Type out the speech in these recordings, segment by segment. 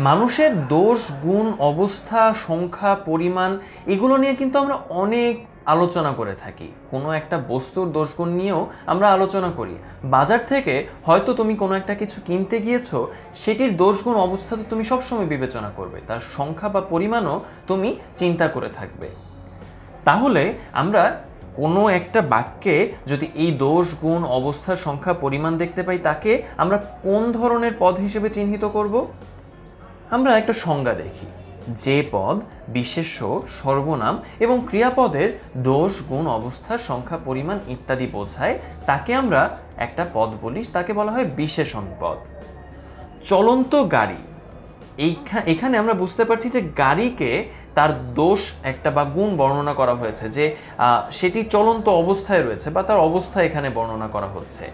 মানুষের দোষ, গুণ, অবস্থা, সংখ্যা, পরিমাণ এগুলো নিয়ে কিন্তু আমরা অনেক আলোচনা করে থাকি। কোনো একটা বস্তুর দোষগুণ নিয়েও আমরা আলোচনা করি। বাজার থেকে হয়তো তুমি কোনো একটা কিছু কিনতে গিয়েছো, সেটির দোষগুণ অবস্থা তো তুমি সবসময় বিবেচনা করবে, তার সংখ্যা বা পরিমাণও তুমি চিন্তা করে থাকবে। তাহলে আমরা কোনো একটা বাক্যে যদি এই দোষ, গুণ, অবস্থার সংখ্যা, পরিমাণ দেখতে পাই, তাকে আমরা কোন ধরনের পদ হিসেবে চিহ্নিত করব? আমরা একটা সংজ্ঞা দেখি। যে পদ বিশেষ্য, সর্বনাম এবং ক্রিয়াপদের দোষ, গুণ, অবস্থা, সংখ্যা, পরিমাণ ইত্যাদি বোঝায়, তাকে আমরা একটা পদ বলি, তাকে বলা হয় বিশেষণ পদ। চলন্ত গাড়ি, এখানে আমরা বুঝতে পারছি যে গাড়িকে তার দোষ একটা বা গুণ বর্ণনা করা হয়েছে, যে সেটি চলন্ত অবস্থায় রয়েছে বা তার অবস্থা এখানে বর্ণনা করা হচ্ছে।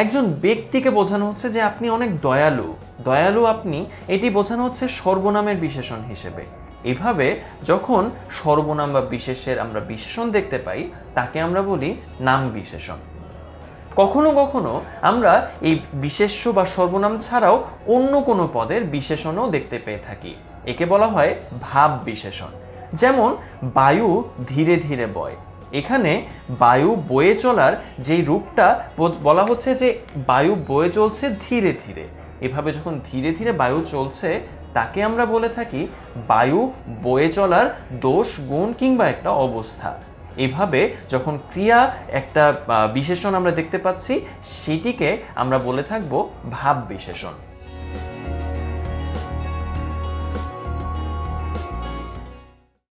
একজন ব্যক্তিকে বোঝানো হচ্ছে যে আপনি অনেক দয়ালু, দয়ালু আপনি, এটি বোঝানো হচ্ছে সর্বনামের বিশেষণ হিসেবে। এভাবে যখন সর্বনাম বা বিশেষের আমরা বিশেষণ দেখতে পাই, তাকে আমরা বলি নাম বিশেষণ। কখনো কখনো আমরা এই বিশেষ্য বা সর্বনাম ছাড়াও অন্য কোনো পদের বিশেষণও দেখতে পেয়ে থাকি, একে বলা হয় ভাব বিশেষণ। যেমন বায়ু ধীরে ধীরে বয়, এখানে বায়ু বয়ে চলার যেই রূপটা বলা হচ্ছে যে বায়ু বয়ে চলছে ধীরে ধীরে। এভাবে যখন ধীরে ধীরে বায়ু চলছে, তাকে আমরা বলে থাকি বায়ু বয়ে চলার দোষ, গুণ কিংবা একটা অবস্থা। এভাবে যখন ক্রিয়া একটা বিশেষণ আমরা দেখতে পাচ্ছি, সেটিকে আমরা বলে থাকবো ভাব বিশেষণ।